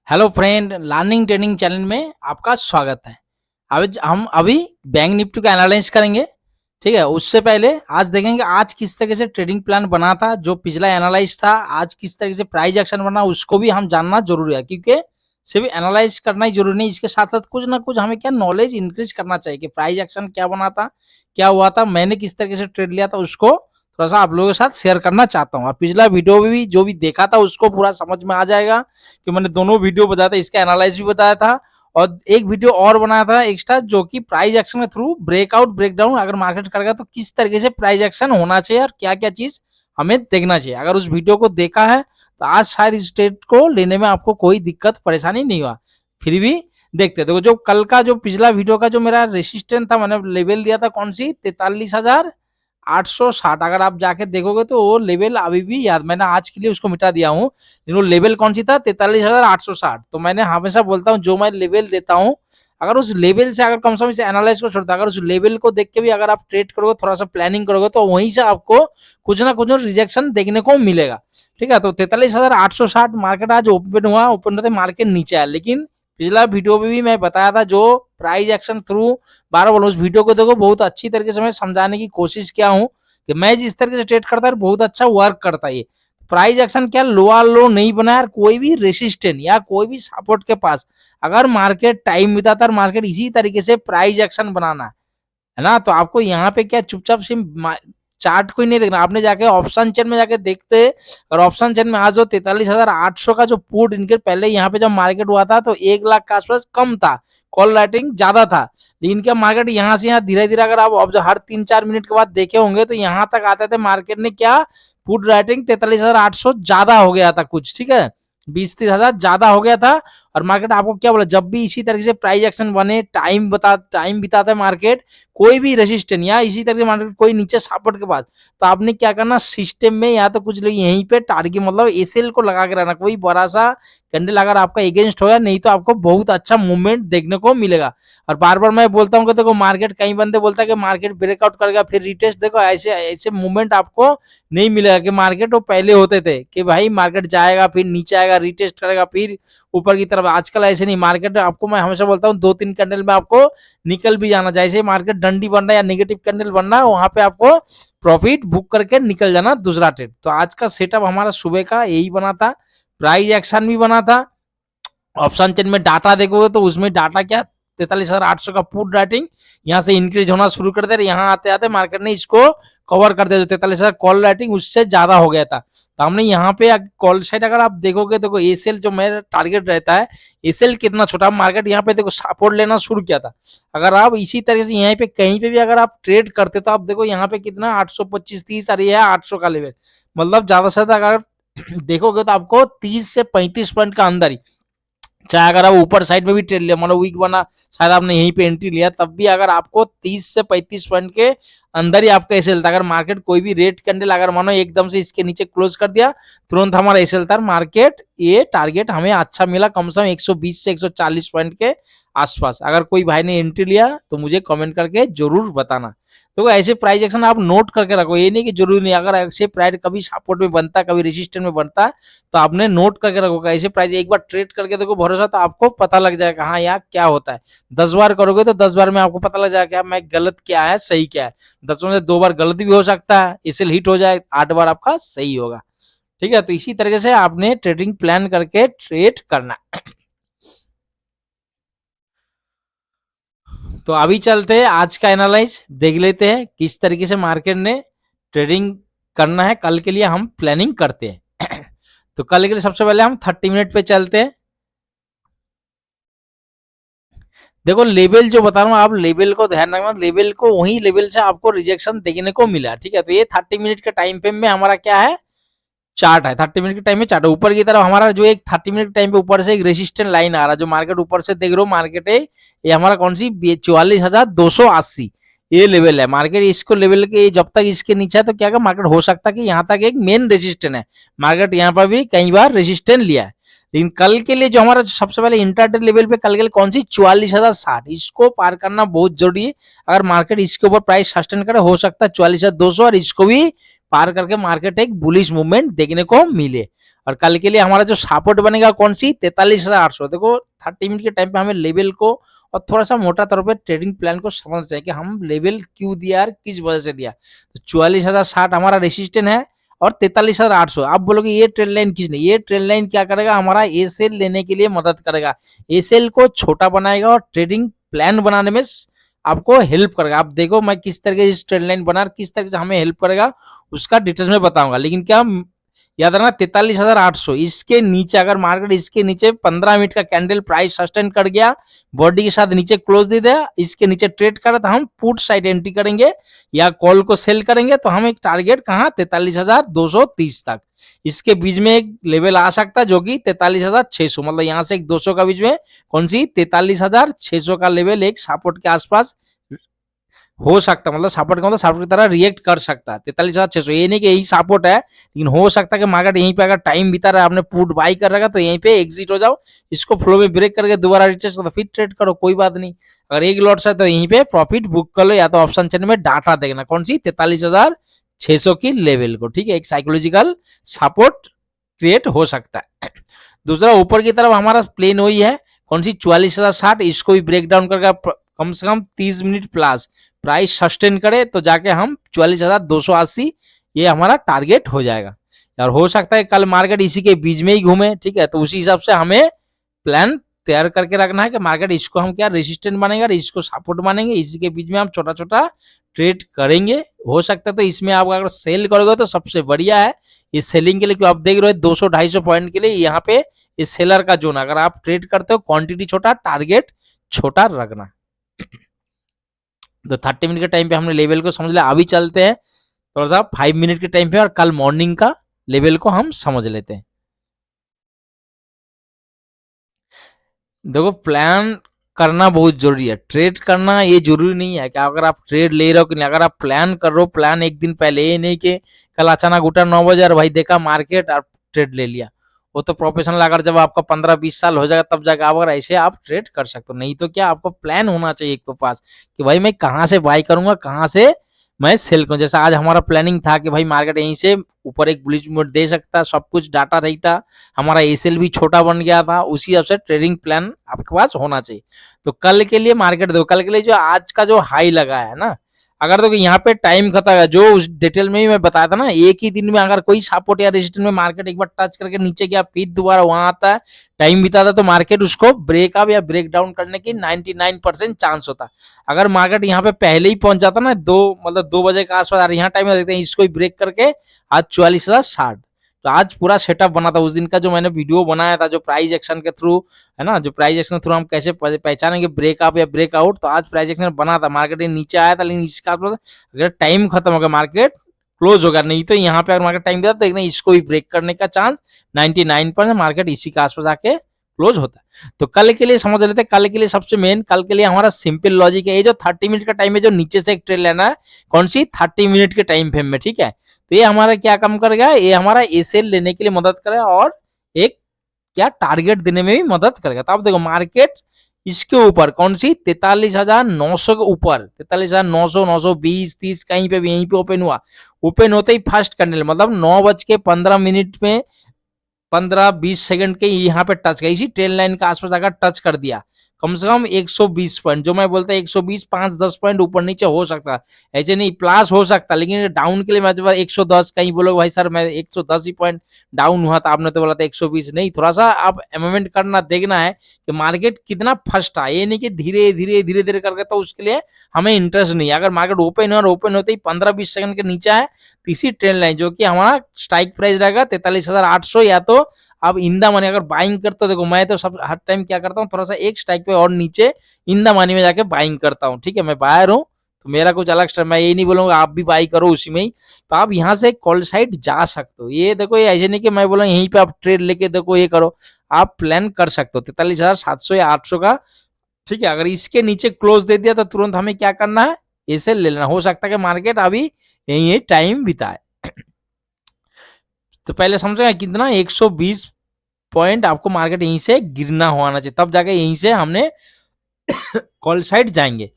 Hello friend, learning training channel में आपका स्वागत है। हम अभी बैंक निफ्टी का एनालाइज करेंगे। ठीक है, उससे पहले आज देखेंगे आज किस तरह से ट्रेडिंग प्लान बना था, जो पिछला एनालाइज था। आज किस तरह से प्राइस एक्शन बना उसको भी हम जानना जरूरी है, क्योंकि सिर्फ एनालाइज करना ही जरूरी नहीं, इसके साथ साथ कुछ ना कुछ हमें क्या नॉलेज इंक्रीज करना चाहिए कि प्राइस एक्शन क्या बना था, क्या हुआ था, मैंने किस तरीके से ट्रेड लिया था, उसको थोड़ा सा आप लोगों के साथ शेयर करना चाहता हूँ। और पिछला वीडियो भी जो भी देखा था उसको पूरा समझ में आ जाएगा कि मैंने दोनों वीडियो बताया था, इसका एनालाइज भी बताया था और एक वीडियो और बनाया था एक्स्ट्रा, जो कि प्राइस एक्शन के थ्रू ब्रेकआउट ब्रेकडाउन अगर मार्केट करेगा तो किस तरीके से प्राइस एक्शन होना चाहिए और क्या क्या चीज हमें देखना चाहिए। अगर उस वीडियो को देखा है तो आज शायद इस ट्रेड को लेने में आपको कोई दिक्कत परेशानी नहीं हुआ। फिर भी देखते देखो, जो कल का जो पिछला वीडियो का जो मेरा रेसिस्टेंस था, मैंने लेवल दिया था कौन सी 43,860। अगर आप जाके देखोगे तो वो लेवल अभी भी याद, मैंने आज के लिए उसको मिटा दिया हूँ। वो लेवल कौन सी था 43,860। तो मैंने हमेशा बोलता हूँ जो मैं लेवल देता हूँ, अगर उस लेवल से अगर कम से कम इसे एनालाइज को छोड़ता, अगर उस लेवल को देख के भी अगर आप ट्रेड करोगे, थोड़ा सा प्लानिंग करोगे, तो वहीं से आपको कुछ ना कुछ रिजेक्शन देखने को मिलेगा। ठीक है, तो 43,860 मार्केट आज ओपन हुआ, ओपन होते मार्केट नीचे आया। लेकिन पिछला वीडियो में भी मैं बताया था जो प्राइस एक्शन थ्रू, बारह बोलो उस वीडियो को देखो, बहुत अच्छी तरीके से मैं समझाने की कोशिश किया हूँ कि मैं जिस तरीके से ट्रेड करता है बहुत अच्छा वर्क करता है। प्राइस एक्शन क्या लोअर लो नहीं बनाया, कोई भी रेसिस्टेंट या कोई भी सपोर्ट के पास अगर मार्केट टाइम बिताता है, मार्केट इसी तरीके से प्राइस एक्शन बनाना है ना। तो आपको यहाँ पे क्या चुपचाप सिर्फ चार्ट को ही नहीं देखना, आपने जाके ऑप्शन चेन में जाके देखते। और ऑप्शन चेन में आज 43,800 का जो पुट इनके पहले यहाँ पे जब मार्केट हुआ था तो 1 लाख के आसपास कम था, कॉल राइटिंग ज्यादा था। लेकिन क्या मार्केट यहाँ से यहाँ धीरे धीरे अगर आप हर 3-4 मिनट के बाद देखे होंगे तो यहाँ तक आते थे मार्केट ने क्या पुट राइटिंग 43,800 ज्यादा हो गया था कुछ। ठीक है, 20-30 हजार ज्यादा हो गया था। और मार्केट आपको क्या बोला, जब भी इसी तरीके से प्राइस एक्शन बने, टाइम बिताता है मार्केट, कोई भी रेसिस्टेंट या इसी तरह मार्केट कोई नीचे सपोर्ट के पास, तो आपने क्या करना सिस्टम में या तो कुछ यहीं पे टारगेट मतलब एसएल को लगा के रहना। कोई बड़ा सा कैंडल अगर आपका अगेंस्ट होगा, नहीं तो आपको बहुत अच्छा मूवमेंट देखने को मिलेगा। और बार बार मैं बोलता हूँ कि देखो मार्केट, कई बंदे बोलता है कि मार्केट ब्रेकआउट करेगा फिर रिटेस्ट, देखो ऐसे ऐसे मूवमेंट आपको नहीं मिलेगा कि मार्केट वो पहले होते थे कि भाई मार्केट जाएगा फिर नीचे आएगा रिटेस्ट करेगा फिर ऊपर की तरफ। आजकल ऐसे नहीं, मार्केट आपको मैं हमेशा बोलता हूँ 2-3 कैंडल में आपको निकल भी जाना। जैसे मार्केट डंडी बन रहा है या नेगेटिव कैंडल बन रहा है, वहां पे आपको प्रॉफिट बुक करके निकल जाना दूसरा ट्रेड। तो आज का सेटअप हमारा सुबह का यही बना था, प्राइस एक्शन भी बना था। ऑप्शन चेन में डाटा देखोगे तो उसमें डाटा क्या 43,800 का पुट राइटिंग यहाँ से इंक्रीज होना शुरू कर दे, यहाँ आते आते मार्केट ने इसको कवर कर दिया। जो 43,000 कॉल राइटिंग उससे ज्यादा हो गया था, तो हमने यहाँ पे कॉल साइड अगर आप देखोगे तो एसएल जो मेरा टारगेट रहता है, एसएल कितना छोटा मार्केट यहाँ पे देखो सपोर्ट लेना शुरू किया था। अगर आप इसी तरह से यहाँ पे कहीं पे भी अगर आप ट्रेड करते तो आप देखो यहाँ पे कितना 825-30 और ये है 800 का लेवल, मतलब ज्यादा से ज्यादा अगर देखोगे तो आपको 30 से 35 पॉइंट का अंदर ही, चाहे अगर आप ऊपर साइड में भी ट्रेड लिया, मतलब वीक बना शायद आपने यहीं पे एंट्री लिया, तब भी अगर आपको 30 से 35 पॉइंट के अंदर ही आपका एसएल था। अगर मार्केट कोई भी रेड कैंडल अगर मानो एकदम से इसके नीचे क्लोज कर दिया, तुरंत हमारा एसएल था। मार्केट ये टारगेट हमें अच्छा मिला, कम से कम 120 से 140 पॉइंट के आसपास। अगर कोई भाई ने एंट्री लिया तो मुझे कमेंट करके जरूर बताना। तो ऐसे प्राइस एक्शन आप नोट करके रखो, ये नहीं कि जरूरी नहीं, अगर ऐसे प्राइस कभी सपोर्ट में बनता कभी रेजिस्टेंस में बनता है तो आपने नोट करके रखो। ऐसे प्राइस एक बार ट्रेड करके देखो, भरोसा तो आपको पता लग जाएगा हाँ यार क्या होता है। 10 बार करोगे तो 10 बार में आपको पता लग जाएगा मैं गलत क्या है सही क्या है। 10 में से 2 बार गलत भी हो सकता है, इसलिए हिट हो जाए, 8 बार आपका सही होगा। ठीक है, तो इसी तरीके से आपने ट्रेडिंग प्लान करके ट्रेड करना। तो अभी चलते हैं आज का एनालाइज देख लेते हैं किस तरीके से मार्केट ने ट्रेडिंग करना है, कल के लिए हम प्लानिंग करते हैं। तो कल के लिए सबसे पहले हम 30 मिनट पे चलते हैं। देखो लेवल जो बता रहा हूँ, आप लेवल को ध्यान रखना, लेवल को वही लेवल से आपको रिजेक्शन देखने को मिला। ठीक है, तो ये 30 मिनट के टाइम फ्रेम में हमारा क्या है, चार्ट है। 30 मिनट के टाइम में चार्ट है, ऊपर की तरफ हमारा जो एक 30 मिनट के टाइम पे ऊपर से एक रेसिस्टेंट लाइन आ रहा है, जो मार्केट ऊपर से देख रहे हो मार्केट है ये हमारा कौन सी 44,280 ये लेवल है। मार्केट इसको लेवल के जब तक इसके नीचे है तो क्या मार्केट हो सकता है कि यहाँ तक एक मेन रेजिस्टेंट है, मार्केट यहाँ पर भी कई बार रेजिस्टेंट लिया है। लेकिन कल के लिए जो हमारा सबसे पहले इंटरडे लेवल पे कल के लिए कौन सी 44,060, इसको पार करना बहुत जरूरी है। अगर मार्केट इसके ऊपर प्राइस सस्टेन करे हो सकता है 44,200 और इसको भी पार करके मार्केट एक बुलिश मूवमेंट देखने को मिले। और कल के लिए हमारा जो सपोर्ट बनेगा कौन सी 43,800। देखो 30 मिनट के टाइम पे हमें लेवल को और थोड़ा सा मोटा तौर पे ट्रेडिंग प्लान को समझना चाहिए कि हम लेवल क्यों दिया और किस वजह से दिया। तो 44,060 हमारा रेसिस्टेंट है और 43,800। आप बोलोगे ये ट्रेंड लाइन किसने, ये ट्रेंड लाइन क्या करेगा, हमारा एसेल लेने के लिए मदद करेगा, एसेल को छोटा बनाएगा और ट्रेडिंग प्लान बनाने में आपको हेल्प करेगा। आप देखो मैं किस तरीके से ट्रेंड लाइन बना, किस तरीके से हमें हेल्प करेगा उसका डिटेल्स में बताऊंगा। लेकिन क्या याद रखना 43,800 इसके नीचे अगर मार्केट इसके नीचे 15 मिनट का कैंडल प्राइस सस्टेन कर गया, बॉडी के साथ नीचे क्लोज दे दिया, इसके नीचे ट्रेड करा तो हम पुट साइड एंट्री करेंगे या कॉल को सेल करेंगे। तो हम एक टारगेट कहां 43,230 तक, इसके बीच में एक लेवल आ सकता है जो कि 43,600, मतलब यहां से एक 200 का बीच में कौन सी 43,600 का लेवल एक सपोर्ट के आसपास हो सकता, मतलब सपोर्ट का मतलब सपोर्ट की तरह रिएक्ट कर सकता है 43,600। ये नहीं कि यही सपोर्ट है, लेकिन हो सकता है कि मार्केट यहीं पे अगर टाइम बीता रहा है आपने पुट बाई कर रखा तो यहीं पे एग्जिट हो जाओ, इसको फ्लो में ब्रेक करके दोबारा रिटेस्ट करो फिर ट्रेड करो, कोई बात नहीं। अगर एक लॉट से तो यहीं पे प्रॉफिट बुक कर लो, या तो ऑप्शन चेन में डाटा देखना कौन सी 43,600 की लेवल को, ठीक है। एक साइकोलॉजिकल सपोर्ट क्रिएट हो सकता है। दूसरा ऊपर की तरफ हमारा प्लेन वही है कौन सी 44,060, इसको भी ब्रेक डाउन करके कम से कम 30 मिनट प्लस प्राइस सस्टेन करे तो जाके हम 44,280 ये हमारा टारगेट हो जाएगा। और हो सकता है कल मार्केट इसी के बीच में ही घूमे, ठीक है। तो उसी हिसाब से हमें प्लान तैयार करके रखना है कि मार्केट इसको हम क्या रेजिस्टेंट मानेंगे, इसको सपोर्ट मानेंगे, इसी के बीच में हम छोटा छोटा ट्रेड करेंगे। हो सकता है तो इसमें आप अगर सेल करोगे तो सबसे बढ़िया है। ये सेलिंग के लिए क्यों आप देख रहे हो 200-250 पॉइंट के लिए यहाँ पे इस सेलर का जोन, अगर आप ट्रेड करते हो क्वांटिटी छोटा टारगेट छोटा रखना। तो 30 मिनट के टाइम पे हमने लेवल को समझ लिया। अभी चलते हैं थोड़ा सा 5 मिनट के टाइम पे और कल मॉर्निंग का लेवल को हम समझ लेते हैं। देखो प्लान करना बहुत जरूरी है, ट्रेड करना ये जरूरी नहीं है कि अगर आप ट्रेड ले रहे हो कि नहीं, अगर आप प्लान कर रहे हो प्लान एक दिन पहले, ये नहीं कि कल अचानक उठा 9 बजे और भाई देखा मार्केट और ट्रेड ले लिया। वो तो प्रोफेशनल अगर जब आपका 15-20 साल हो जाएगा तब जाकर आप अगर ऐसे आप ट्रेड कर सकते हो, नहीं तो क्या आपको प्लान होना चाहिए एक के पास कि भाई मैं कहाँ से बाई करूंगा, कहाँ से मैं सेल करूँ। जैसा आज हमारा प्लानिंग था कि भाई मार्केट यहीं से ऊपर एक बुलिश मूवमेंट दे सकता, सब कुछ डाटा रहता, हमारा एसएल भी छोटा बन गया था, उसी हिसाब से ट्रेडिंग प्लान आपके पास होना चाहिए। तो कल के लिए मार्केट दो, कल के लिए जो आज का जो हाई लगा है ना, अगर तो यहाँ पे टाइम खत्म है जो उस डिटेल में ही मैं बताया था ना, एक ही दिन में अगर कोई सपोर्ट या रेजिस्टेंस में मार्केट एक बार टच करके नीचे गया फिर दोबारा वहां आता है, टाइम बिताता, तो मार्केट उसको ब्रेकअप या ब्रेक डाउन करने की 99% चांस होता है। अगर मार्केट यहाँ पे पहले ही पहुंच जाता ना 2 बजे के आसपास, यहाँ टाइम देखते हैं इसको ब्रेक करके आज 44,060, तो आज पूरा सेटअप बना था। उस दिन का जो मैंने वीडियो बनाया था जो प्राइस एक्शन के थ्रू है ना, जो प्राइस एक्शन थ्रू हम कैसे पहचानेंगे ब्रेकअप या ब्रेकआउट, तो आज प्राइस एक्शन बना था, मार्केट नीचे आया था, लेकिन इसका अगर टाइम खत्म हो गया मार्केट क्लोज होगा, नहीं तो यहाँ पे अगर मार्केट टाइम दिया तो देखना इसको भी ब्रेक करने का चांस 99% मार्केट इसी के आसपास आके क्लोज होता है। तो कल के लिए समझ लेते हैं, कल के लिए सबसे मेन कल के लिए हमारा सिंपल लॉजिक है, ये जो 30 मिनट का टाइम है जो नीचे से एक ट्रेड लेना है कौन सी 30 मिनट के टाइम फ्रेम में, ठीक है। तो ये हमारा क्या काम करेगा, ये हमारा एसेल लेने के लिए मदद करेगा और एक क्या टारगेट देने में भी मदद करेगा। तो आप देखो मार्केट इसके ऊपर कौन सी 43,900 के ऊपर 43,900, 920, 30 कहीं पे भी यहीं पे ओपन हुआ, ओपन होते ही फर्स्ट कैंडल मतलब 9:15 में 15-20 सेकंड के यहाँ पे टच गई, इसी ट्रेन लाइन के आसपास अगर टच कर दिया कम से कम 120 पॉइंट, जो मैं बोलता है 120 5-10 पॉइंट ऊपर नीचे हो सकता है, ऐसे नहीं प्लस हो सकता, लेकिन डाउन के लिए मैं 110 कहीं बोलोगे भाई सर मैं 110 ही पॉइंट डाउन हुआ था, आपने तो बोला था 120, नहीं थोड़ा सा आप एमोमेंट करना देखना है कि मार्केट कितना फर्स्ट है, ये नहीं कि धीरे धीरे धीरे धीरे करके, तो उसके लिए हमें इंटरेस्ट नहीं है। अगर मार्केट ओपन है और ओपन होते ही 15-20 सेकंड के नीचे है तो इसी ट्रेंड लाइन जो कि हमारा स्ट्राइक प्राइस रहेगा 43,800, या तो अब इन द मनी अगर बाइंग करते हो, देखो मैं तो सब हर टाइम क्या करता हूँ थोड़ा सा एक स्ट्राइक पे और नीचे इन द मनी में जाके बाइंग करता हूँ, ठीक है। मैं बायर हूँ तो मेरा कुछ अलग स्ट्राइक, मैं ये नहीं बोलूंगा आप भी बाई करो उसी में ही, तो आप यहाँ से कॉल साइड जा सकते हो। ये देखो ये ऐसे नहीं कि मैं बोला यहीं पे आप ट्रेड लेके देखो ये करो, आप प्लान कर सकते हो 43,700 या 800 का, ठीक है। अगर इसके नीचे क्लोज दे दिया तो तुरंत हमें क्या करना है, इसे ले लेना, हो सकता है कि मार्केट अभी यही टाइम बिताए। तो पहले समझेगा कितना 120 पॉइंट आपको मार्केट यहीं से गिरना होना चाहिए, तब जाके यहीं से हमने कॉल साइड जाएंगे,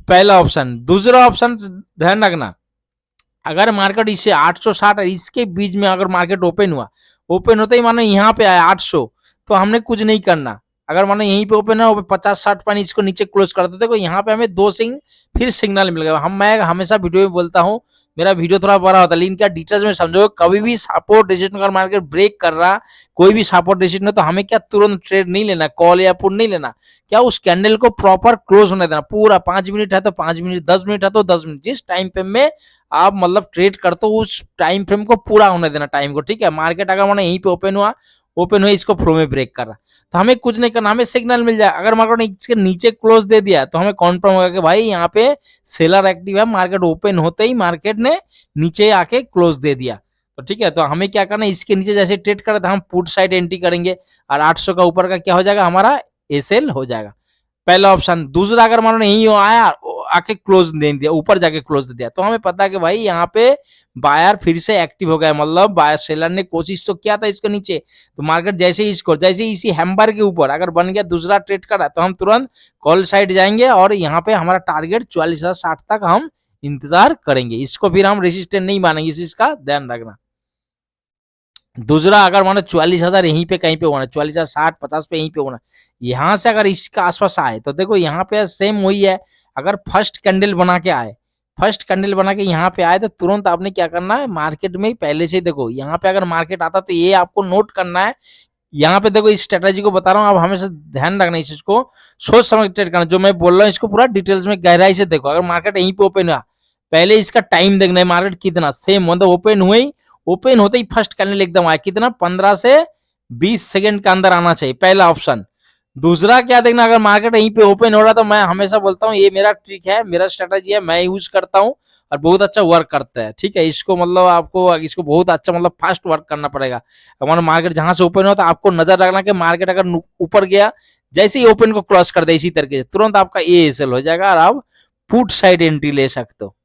पहला ऑप्शन। दूसरा ऑप्शन ध्यान रखना अगर मार्केट इससे 860 और इसके बीच में अगर मार्केट ओपन हुआ, ओपन होते ही मानो यहाँ पे आया 800, तो हमने कुछ नहीं करना। अगर मानो यहीं पे ओपन है 50-60 पॉइंट इसको नीचे क्लोज कर देते, देखो यहाँ पे हमें दो फिर सिग्नल मिल गया। मैं हमेशा वीडियो में बोलता हूँ, मेरा वीडियो थोड़ा बड़ा होता है लेकिन क्या डिटेल्स में समझो, कभी भी सपोर्ट रेजिस्टेंस अगर मार्केट ब्रेक कर रहा, कोई भी सपोर्ट रेजिस्टेंस, तो हमें क्या तुरंत ट्रेड नहीं लेना, कॉल या पुट नहीं लेना, क्या उस कैंडल को प्रॉपर क्लोज होने देना। पूरा 5 मिनट है तो 5 मिनट, 10 मिनट है तो 10 मिनट, जिस टाइम पे में आप मतलब ट्रेड करते हो उस टाइम फ्रेम को पूरा होने देना टाइम को, ठीक है। मार्केट अगर मैंने यहीं पे ओपन हुआ इसको फ्लो में ब्रेक कर रहा, तो हमें कुछ नहीं करना, हमें सिग्नल मिल जाए। अगर मार्केट ने इसके नीचे क्लोज दे दिया तो हमें कॉन्फर्म होगा कि भाई यहाँ पे सेलर एक्टिव है, मार्केट ओपन होते ही मार्केट ने नीचे आके क्लोज दे दिया, तो ठीक है। तो हमें क्या करना, इसके नीचे जैसे ट्रेड करे तो हम पुट साइड एंट्री करेंगे और 800 का ऊपर का क्या हो जाएगा, हमारा एसएल हो जाएगा, पहला ऑप्शन। दूसरा अगर मान लो नहीं हो आया, आके क्लोज दे दिया, ऊपर जाके क्लोज दे दिया, तो हमें पता है कि भाई यहाँ पे बायर फिर से एक्टिव हो गया, मतलब बायर सेलर ने कोशिश तो किया था इसके नीचे, तो मार्केट जैसे ही इसको जैसे इसी हैम्बर के ऊपर अगर बन गया दूसरा ट्रेड करा, तो हम तुरंत कॉल साइड जाएंगे और यहाँ पे हमारा टारगेट 44,060 तक हम इंतजार करेंगे। इसको फिर हम रेजिस्टेंस नहीं मानेंगे, इस चीज का ध्यान रखना। दूसरा अगर मानो 44,000 यहीं पे कहीं पे होना, 44,060 50 पे यहीं पे होना, यहाँ से अगर इसके आसपास आए तो देखो यहाँ पे सेम वही है। अगर फर्स्ट कैंडल बना के आए, फर्स्ट कैंडल बना के यहाँ पे आए, तो तुरंत आपने क्या करना है, मार्केट में पहले से देखो यहाँ पे अगर मार्केट आता तो ये आपको नोट करना है। यहाँ पे देखो इस स्ट्रेटेजी को बता रहा हूँ, आप हमेशा ध्यान रखना, इस चीज को सोच समझ ट्रेड करना। जो मैं बोल रहा हूँ इसको पूरा डिटेल्स में गहराई से देखो। अगर मार्केट यहीं पे ओपन हुआ, पहले इसका टाइम देखना है, मार्केट कितना सेम मतलब ओपन हुए ही, ओपन होते ही फर्स्ट कैंडल एकदम आया, कितना 15 से 20 सेकंड के अंदर आना चाहिए, पहला ऑप्शन। दूसरा क्या देखना, अगर मार्केट यहीं पे ओपन हो रहा, तो मैं हमेशा बोलता हूँ ये मेरा ट्रिक है, मेरा स्ट्रेटेजी है, मैं यूज करता हूँ और बहुत अच्छा वर्क करता है, ठीक है। इसको मतलब आपको इसको बहुत अच्छा मतलब फास्ट वर्क करना पड़ेगा। हमारा मार्केट जहां से ओपन हो तो आपको नजर रखना कि मार्केट अगर ऊपर गया, जैसे ही ओपन को क्रॉस कर दे इसी तरीके से तुरंत आपका ए एसएल हो जाएगा और आप पुट साइड एंट्री ले सकते हो।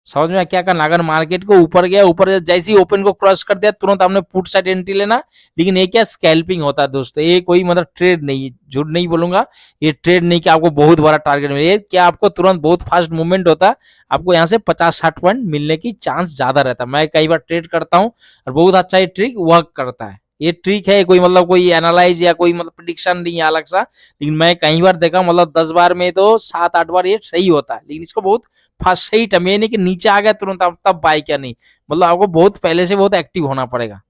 समझ में क्या करना, अगर मार्केट को ऊपर गया, ऊपर जैसे ही ओपन को क्रॉस कर दिया तुरंत आपने पुट साइड एंट्री लेना। लेकिन ये क्या स्कैल्पिंग होता है दोस्तों, ये कोई मतलब ट्रेड नहीं, झूठ नहीं बोलूंगा, ये ट्रेड नहीं कि आपको बहुत बड़ा टारगेट मिले, ये क्या आपको तुरंत बहुत फास्ट मूवमेंट होता है, आपको यहाँ से 50-60 पॉइंट मिलने की चांस ज्यादा रहता है। मैं कई बार ट्रेड करता हूँ और बहुत अच्छा ये ट्रिक वर्क करता है। ये ट्रिक है, कोई मतलब कोई एनालाइज या कोई मतलब प्रिडिक्शन नहीं है अलग सा, लेकिन मैं कई बार देखा, मतलब 10 बार में तो 7-8 बार ये सही होता है। लेकिन इसको बहुत फास्ट सही टाइम, ये नहीं कि नीचे आ गया तुरंत आप तब बाय क्या, नहीं, मतलब आपको बहुत पहले से बहुत एक्टिव होना पड़ेगा।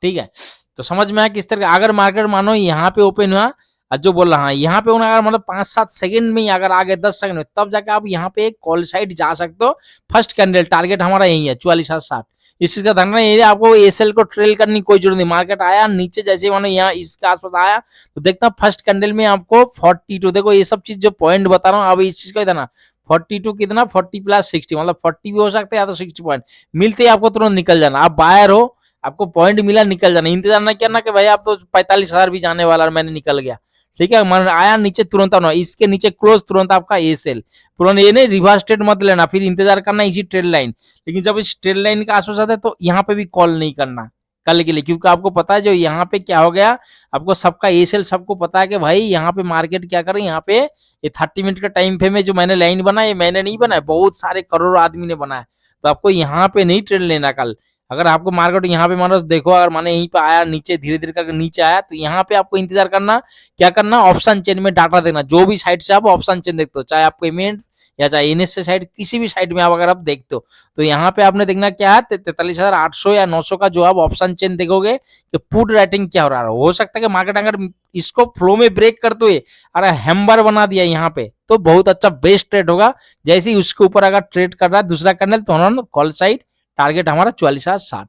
ठीक है, तो समझ में आया किस तरह। अगर मार्केट मानो यहाँ पे ओपन हुआ, जो बोल रहा है यहाँ पे अगर मतलब 5-7 सेकंड में अगर आ गए 10 सेकंड में, तब जाके आप यहाँ पे एक कॉल साइड जा सकते हो। फर्स्ट कैंडल टारगेट हमारा यही है 44,060। इस चीज का ध्यान रखना, ये आपको एसएल को ट्रेल करने की कोई जरूरत नहीं। मार्केट आया नीचे, जैसे मानो यहाँ इसके आसपास आया, तो देखना फर्स्ट कैंडल में आपको 42, देखो ये सब चीज जो पॉइंट बता रहा हूँ अब इस चीज का देना, 42 कितना 40 प्लस 60, मतलब 40 भी हो सकता है या तो 60 पॉइंट मिलते ही आपको तुरंत निकल जाना। आप बायर हो, आपको पॉइंट मिला, निकल जाना, इंतजार ना करना कि भाई आप तो 45,000 भी जाने वाला और मैंने निकल गया, ठीक है। मन आया नीचे तुरंत आना, इसके नीचे क्लोज तुरंत आपका ए सेल, तुरंत ये नहीं रिवर्स ट्रेड मत लेना, फिर इंतजार करना इसी ट्रेड लाइन। लेकिन जब इस ट्रेड लाइन का आसपास आता है तो यहाँ पे भी कॉल नहीं करना कल के लिए, क्योंकि आपको पता है जो यहाँ पे क्या हो गया, आपको सबका ए सेल सबको पता है कि भाई यहाँ पे मार्केट क्या करे, यहाँ पे ये 30 मिनट का टाइम फ्रेम में जो मैंने लाइन बनाया, ये मैंने नहीं बनाया, बहुत सारे करोड़ों आदमी ने बनाया। तो आपको यहाँ पे नहीं ट्रेड लेना कल। अगर आपको मार्केट यहाँ पे मानो देखो, अगर माने यहीं पे आया नीचे, धीरे धीरे करके नीचे आया, तो यहाँ पे आपको इंतजार करना, क्या करना, ऑप्शन चेन में डाटा देखना, जो भी साइड से आप ऑप्शन चेन देखते हो, चाहे आप पेमेंट या चाहे एनएसए साइड, किसी भी साइड में आप अगर आप देखते हो, तो यहाँ पे आपने देखना क्या है, 43,800 या 900 का जो आप ऑप्शन चेन देखोगे कि पुट राइटिंग क्या हो रहा है। हो सकता है कि मार्केट अगर इसको फ्लो में ब्रेक करते हुए अगर हैम्बर बना दिया यहाँ पे, तो बहुत अच्छा बेस्ट ट्रेड होगा। जैसे ही उसके ऊपर अगर ट्रेड कर रहा है दूसरा कैंडल, तो उन्होंने कॉल साइड टारगेट हमारा 44,060।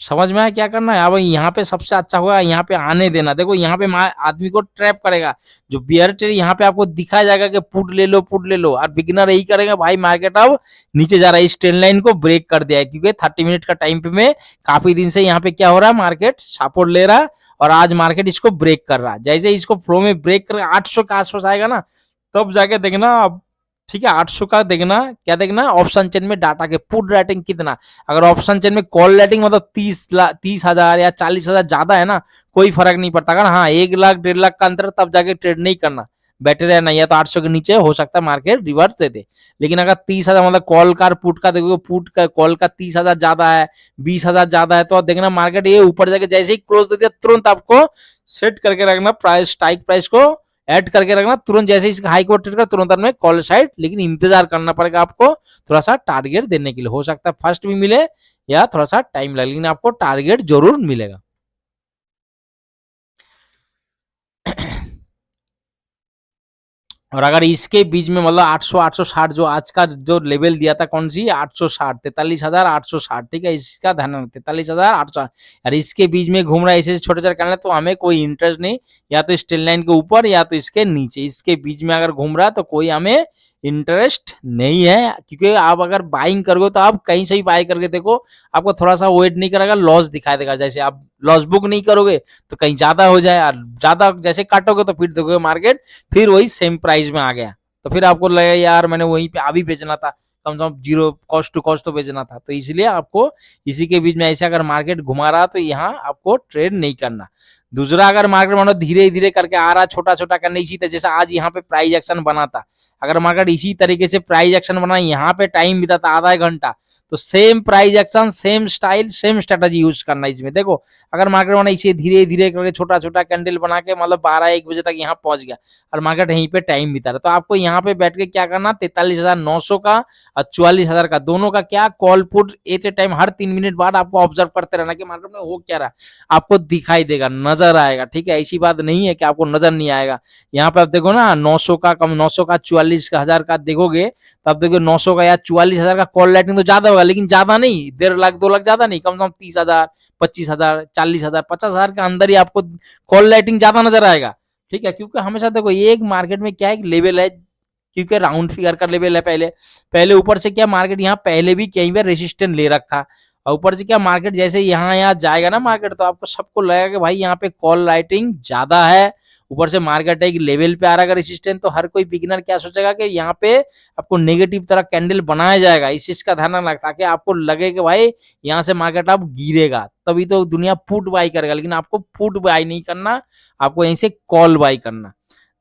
समझ में आया क्या करना है। अब यहाँ पे सबसे अच्छा होगा यहाँ पे आने देना, देखो यहाँ पे आदमी को ट्रैप करेगा, जो बियर ट्रेड यहाँ पे आपको दिखाया जाएगा कि पुट ले लो पुट ले लो, और बिगिनर यही करेगा, भाई मार्केट अब नीचे जा रहा है, इस ट्रेंड लाइन को ब्रेक कर दिया है, क्योंकि 30 मिनट का टाइम पे में काफी दिन से यहाँ पे क्या हो रहा है, मार्केट सपोर्ट ले रहा है और आज मार्केट इसको ब्रेक कर रहा है। जैसे इसको फ्लो में ब्रेक कर 800 के आसपास आएगा ना, तब जाके देखना, ठीक है 800 का देखना, क्या देखना, ऑप्शन चेन में डाटा के पुट रेटिंग कितना। अगर ऑप्शन चेन में कॉल रेटिंग मतलब 30,000 या 40,000 ज्यादा है ना, कोई फर्क नहीं पड़ता। अगर हाँ 1 लाख 1.5 लाख का अंतर, तब जाके ट्रेड नहीं करना। बेटर है, नहीं है तो 800 के नीचे हो सकता है मार्केट रिवर्स दे दे। लेकिन अगर 30,000 मतलब कॉल का पुट का देखोगे, पुट का कॉल का 30,000 ज्यादा है, 20,000 ज्यादा है, तो आप देखना मार्केट ये ऊपर जाके जैसे ही क्लोज दे दिया तुरंत आपको सेट करके रखना प्राइस, स्ट्राइक प्राइस को ऐड करके रखना तुरंत, जैसे इसका हाई को ट्रेड कर तुरंत में कॉल साइड, लेकिन इंतजार करना पड़ेगा आपको थोड़ा सा टारगेट देने के लिए। हो सकता है फर्स्ट भी मिले या थोड़ा सा टाइम लगे, लेकिन आपको टारगेट जरूर मिलेगा। और अगर इसके बीच में मतलब 800 860 जो आज का जो लेवल दिया था, कौन सी 860 43,860, ठीक है, इसका ध्यान रखना 43,860। यार इसके बीच में घूम रहा है ऐसे छोटे छोटे करना, तो हमें कोई इंटरेस्ट नहीं, या तो स्टेल लाइन के ऊपर या तो इसके नीचे, इसके बीच में अगर घूम रहा है तो कोई हमें इंटरेस्ट नहीं है। क्योंकि आप अगर बाइंग करोगे तो आप कहीं से भी बाय करके देखो, आपको थोड़ा सा वेट नहीं करेगा, लॉस दिखाई देगा। जैसे आप लॉस बुक नहीं करोगे तो कहीं ज्यादा हो जाए, और ज्यादा जैसे काटोगे तो फिर देखोगे मार्केट फिर वही सेम प्राइस में आ गया, तो फिर आपको लगेगा यार मैंने वहीं पे अभी बेचना था, कम से कम जीरो कॉस्ट टू कॉस्ट तो बेचना था। तो इसलिए आपको इसी के बीच में ऐसे अगर मार्केट घुमा रहा तो यहाँ आपको ट्रेड नहीं करना। दूसरा, अगर मार्केट मानो धीरे धीरे करके आ रहा, छोटा छोटा करने इसी तरह, जैसे आज यहाँ पे प्राइस एक्शन बना था, अगर मार्केट इसी तरीके से प्राइस एक्शन बना, यहाँ पे टाइम बीता था आधा घंटा, तो same price action, same style, same strategy use करना इसमें। देखो अगर मार्केट माना इसे धीरे धीरे करके छोटा छोटा कैंडल बना के मतलब 12-1 बजे तक यहाँ पहुंच गया और मार्केट यहीं पे टाइम बिता रहा, तो आपको यहाँ पे बैठ के क्या करना, 43,900 का और 44,000 का दोनों का क्या call put at A time her 3 minute बाद आपको ऑब्जर्व करते रहना कि मार्केट में हो क्या रहा, आपको दिखाई देगा, नजर आएगा। ठीक है, ऐसी बात नहीं है कि आपको नजर नहीं आएगा। यहाँ पे आप देखो ना 900 का कम, 900 का 44,000 का देखोगे, तब देखो 900 का या 44,000 का कॉल लाइटिंग तो ज्यादा होगा, लेकिन ज्यादा नहीं, 1.5 लाख 2 लाख ज्यादा नहीं, कम से कम 30,000 25,000 40,000 50,000 के अंदर ही आपको कॉल लाइटिंग ज्यादा नजर आएगा। ठीक है, क्योंकि हमेशा देखो ये एक मार्केट में क्या है, लेवल है, क्योंकि राउंड फिगर का लेवल है, पहले पहले ऊपर से क्या मार्केट यहाँ पहले भी कहीं बार रेजिस्टेंस ले रखा, और ऊपर से क्या मार्केट जैसे यहाँ यहाँ जाएगा ना मार्केट, तो आपको सबको लगेगा कि भाई यहाँ पे कॉल राइटिंग ज्यादा है, ऊपर से मार्केट एक लेवल पे आ रहा है रेजिस्टेंस, तो हर कोई बिगिनर क्या सोचेगा कि यहाँ पे आपको नेगेटिव तरह कैंडल बनाया जाएगा। इस चीज का ध्यान रखना ताकि आपको लगे कि भाई यहाँ से मार्केट अब गिरेगा, तभी तो दुनिया पुट बाई करेगा, लेकिन आपको पुट बाई नहीं करना, आपको यहीं से कॉल बाई करना।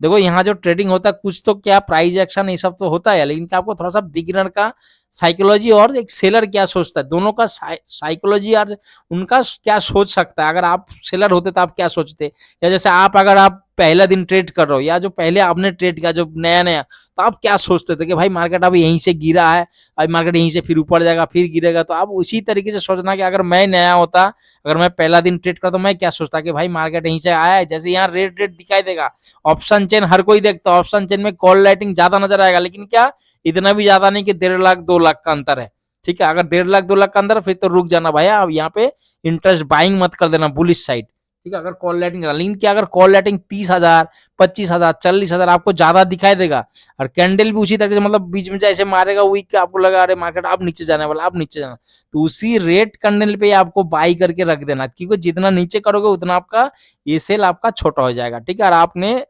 देखो यहाँ जो ट्रेडिंग होता है कुछ तो क्या प्राइस एक्शन ये सब तो होता है, लेकिन क्या आपको थोड़ा सा बिगिनर का साइकोलॉजी और एक सेलर क्या सोचता है, दोनों का साइकोलॉजी और उनका क्या सोच सकता है। अगर आप सेलर होते तो आप क्या सोचते, या जैसे आप अगर आप पहला दिन ट्रेड कर रहे हो या जो पहले आपने ट्रेड किया जो नया नया, तो आप क्या सोचते थे कि भाई मार्केट अब यहीं से गिरा है, अब मार्केट यहीं से फिर ऊपर जाएगा फिर गिरेगा, तो आप उसी तरीके से सोचना कि अगर मैं नया होता, अगर मैं पहला दिन ट्रेड करता तो मैं क्या सोचता कि भाई मार्केट यहीं से आया है, जैसे यहाँ रेड रेड दिखाई देगा, ऑप्शन चेन हर कोई देखता है, ऑप्शन चेन में कॉल लाइटिंग ज्यादा नजर आएगा, लेकिन क्या इतना भी ज्यादा नहीं कि 1.5 लाख 2 लाख का अंतर है। ठीक है, अगर 1.5 लाख 2 लाख का अंतर फिर तो रुक जाना भैया, अब यहाँ पे इंटरेस्ट बाइंग मत कर देना बुलिश साइड। ठीक है, अगर कॉल लाइटिंग, लेकिन क्या अगर कॉल लाइटिंग 30,000 25,000 40,000 आपको ज्यादा दिखाई देगा, और कैंडल भी उसी तरीके से मतलब बीच में जैसे मारेगा वीक के आपको लगा अरे मार्केट अब नीचे जाने वाला, अब नीचे जाना, तो उसी रेट कैंडल पे आपको बाई करके रख देना, क्योंकि जितना नीचे करोगे उतना आपका ये सेल आपका छोटा हो जाएगा। ठीक है, और आपने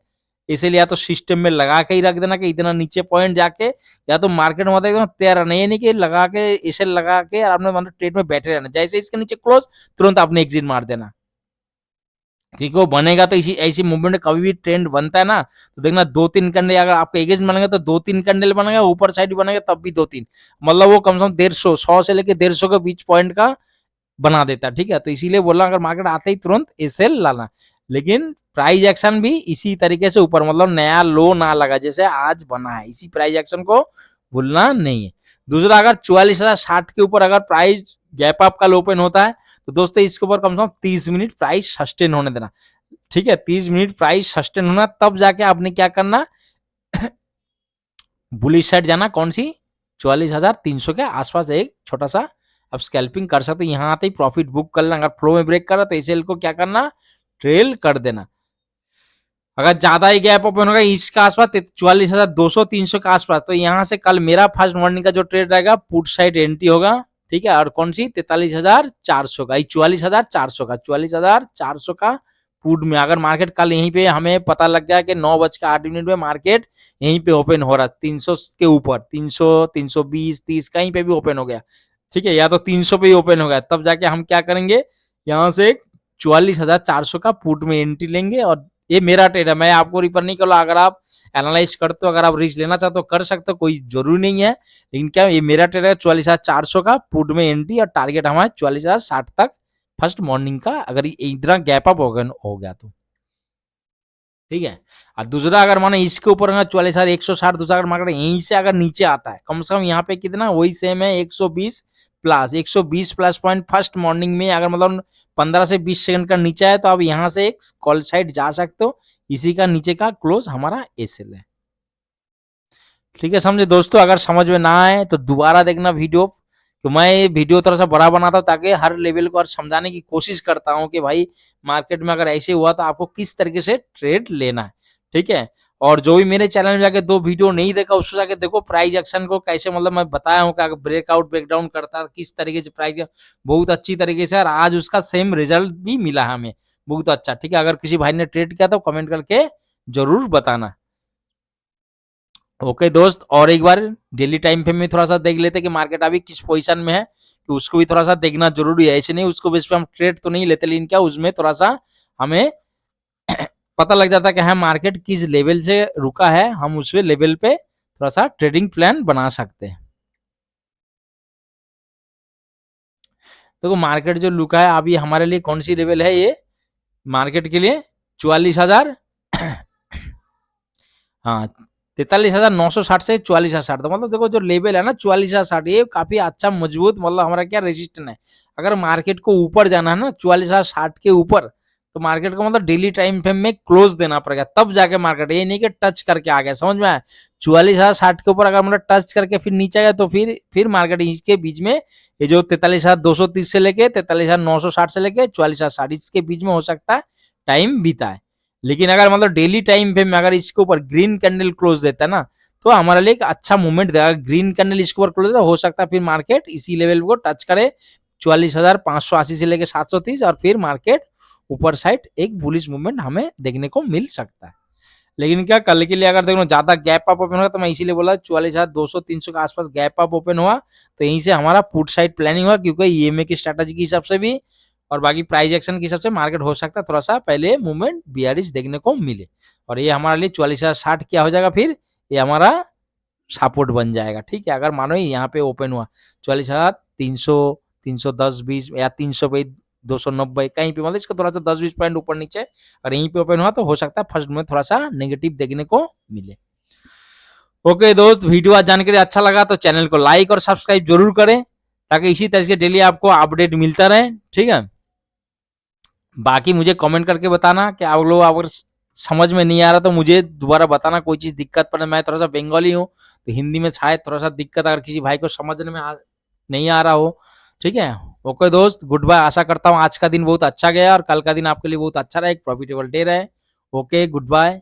इसीलिए या तो सिस्टम में लगा के ही रख देना कि इतना नीचे पॉइंट जाके, या तो मार्केट में होता है एकदम तैयार नहीं, नहीं कि लगा के इसे लगा के आपने मतलब ट्रेड में बैठे रहना, जैसे इसके नीचे क्लोज तुरंत आपने एग्जिट मार देना। ठीक है, वो बनेगा तो इसी ऐसी मूवमेंट में कभी भी ट्रेंड बनता है ना, तो देखना 2-3 कैंडल अगर आपके एगेंस्ट बनेगा तो 2-3 कैंडल बनेगा, ऊपर साइड भी बनेगा तब भी 2-3, मतलब वो कम से कम 150 100 से लेके 150 के बीच पॉइंट का बना देता है। ठीक है, तो इसीलिए बोला अगर मार्केट आते ही तुरंत एसएल लाना, लेकिन प्राइस एक्शन भी इसी तरीके से ऊपर मतलब नया लो ना लगा जैसे आज बना है, इसी प्राइस एक्शन को भूलना नहीं है। दूसरा, अगर 44,060 के ऊपर अगर प्राइस गैप अप कल ओपन होता है तो दोस्तों इसके ऊपर कम से कम 30 मिनट प्राइस सस्टेन होने देना। ठीक है, 30 मिनट प्राइस सस्टेन होना, तब जाके आपने क्या करना बुलिश साइड जाना, कौन सी 44,300 के आसपास एक छोटा सा आप स्कैल्पिंग कर सकते हो, यहाँ आते ही प्रॉफिट बुक कर लेना। अगर फ्लो में ब्रेक कर रहा तो एसएल को क्या करना, ट्रेल कर देना। अगर ज्यादा ही गैप ओपन होगा इसके आसपास 44,200 300 के आसपास, तो यहाँ से कल मेरा फर्स्ट मॉर्निंग का जो ट्रेड रहेगा पुट साइड एंट्री होगा। ठीक है, और कौन सी 43,400 का, 44,400 का, 44,400 का पुट में, अगर मार्केट कल यहीं पे हमें पता लग गया कि 9:08 में मार्केट यहीं पे ओपन हो रहा है 300 के ऊपर, 300 320 30 कहीं पे भी ओपन हो गया, ठीक है, या तो 300 पे ही ओपन हो गया, तब जाके हम क्या करेंगे, यहाँ से 44,400 का पुट में एंट्री लेंगे और ये मेरा ट्रेड है, मैं आपको रिफर नहीं कर रहा। अगर आप एनालाइज करते हो, अगर आप रिस्क लेना चाहते हो कर सकते हो, कोई जरूरी नहीं है। लेकिन क्या ये मेरा ट्रेड है 44,400 का पुट में एंट्री, और टारगेट हमारा 44,060 तक फर्स्ट मॉर्निंग का, अगर इतना गैप अप हो गया तो ठीक है। और दूसरा अगर माने इसके ऊपर 44,160, दूसरा अगर मार्केट यहीं से अगर नीचे आता है, कम से कम यहाँ पे कितना वही सेम है 120 प्लस पॉइंट फर्स्ट मॉर्निंग में, अगर मतलब 15 से 20 सेकंड का नीचे है तो आप यहाँ से एक कॉल साइड जा सकते हो। इसी का नीचे का क्लोज हमारा एसएल है। ठीक है समझे दोस्तों, अगर समझ में ना आए तो दोबारा देखना वीडियो। तो मैं ये वीडियो थोड़ा सा बड़ा बनाता हूँ ताकि हर लेवल को और समझाने की कोशिश करता हूँ कि भाई मार्केट में अगर ऐसे हुआ तो आपको किस तरीके से ट्रेड लेना है। ठीक है। और जो भी मेरे चैनल में जाके 2 वीडियो नहीं देखा उसको जाके देखो, प्राइस एक्शन को कैसे मतलब मैं बताया हूँ कि अगर ब्रेकआउट ब्रेकडाउन करता है किस तरीके से प्राइस बहुत अच्छी तरीके से, और आज उसका सेम रिजल्ट भी मिला हमें बहुत अच्छा। ठीक है, अगर किसी भाई ने ट्रेड किया तो कमेंट करके जरूर बताना। ओके दोस्त, और एक बार डेली टाइम फ्रेम में थोड़ा सा देख लेते कि मार्केट अभी किस पोजीशन में है, कि उसको भी थोड़ा सा देखना जरूरी है। ऐसे नहीं उसको बेस पे हम ट्रेड तो नहीं लेते, लेकिन क्या उसमें थोड़ा सा हमें पता लग जाता है कि हाँ मार्केट किस लेवल से रुका है, हम उस लेवल पे थोड़ा सा ट्रेडिंग प्लान बना सकते हैं। देखो मार्केट जो रुका है अभी हमारे लिए कौन सी लेवल है ये मार्केट के लिए 44,000 हाँ 43,960 से 44,060, तो मतलब देखो जो लेवल है ना 44,060, ये काफी अच्छा मजबूत मतलब हमारा क्या रेजिस्टेंस है। अगर मार्केट को ऊपर जाना है ना 44,060 के ऊपर, तो मार्केट को मतलब डेली टाइम फ्रेम में क्लोज देना पड़ेगा, तब जाके मार्केट, ये नहीं कि टच करके आ गया। समझ में आया? 44,060 के ऊपर अगर मतलब टच करके फिर नीचे गया तो फिर मार्केट इसके बीच में ये जो 43,230 से लेके 43,960 से लेके 44,060 इसके बीच में हो सकता है टाइम बीता है। लेकिन अगर मतलब डेली टाइम पे में अगर इसके ऊपर ग्रीन कैंडल क्लोज देता है ना, तो हमारे लिए एक अच्छा मूवमेंट देगा। ग्रीन कैंडल इसके ऊपर क्लोज देता हो सकता है फिर मार्केट इसी लेवल को टच करे 44,580 से लेकर 730, और फिर मार्केट ऊपर साइड एक बुलिश मूवमेंट हमें देखने को मिल सकता है। लेकिन क्या कल के लिए अगर देखो ज्यादा गैप अप ओपन होगा, तो मैं इसीलिए बोला 44,200-300 के आसपास गैप अप ओपन हुआ तो यहीं से हमारा पुट साइड प्लानिंग हुआ, क्योंकि ईएमए की स्ट्रेटेजी के हिसाब से भी और बाकी प्राइस एक्शन के हिसाब से मार्केट हो सकता है थोड़ा सा पहले मूवमेंट बियरिश देखने को मिले, और ये हमारे लिए 44,060 क्या हो जाएगा, फिर ये हमारा सपोर्ट बन जाएगा। ठीक है, अगर मानो यहाँ पे ओपन हुआ 44,300, 310-20 या 300 पे 290 कहीं पे, मतलब इसका थोड़ा सा 10-20 पॉइंट ऊपर नीचे अगर यहीं पे ओपन हुआ तो हो सकता है फर्स्ट में थोड़ा सा नेगेटिव देखने को मिले। ओके दोस्त, वीडियो आज जानकारी अच्छा लगा तो चैनल को लाइक और सब्सक्राइब जरूर करें, ताकि इसी तरह के डेली आपको अपडेट मिलता रहे। ठीक है, बाकी मुझे कमेंट करके बताना कि आप लोग अगर समझ में नहीं आ रहा तो मुझे दोबारा बताना, कोई चीज दिक्कत पड़े। मैं थोड़ा सा बंगाली हूँ तो हिंदी में शायद थोड़ा सा दिक्कत अगर किसी भाई को समझने में नहीं आ रहा हो। ठीक है, ओके दोस्त, गुड बाय। आशा करता हूँ आज का दिन बहुत अच्छा गया और कल का दिन आपके लिए बहुत अच्छा रहे, एक प्रॉफिटेबल डे रहे। Okay, good bye.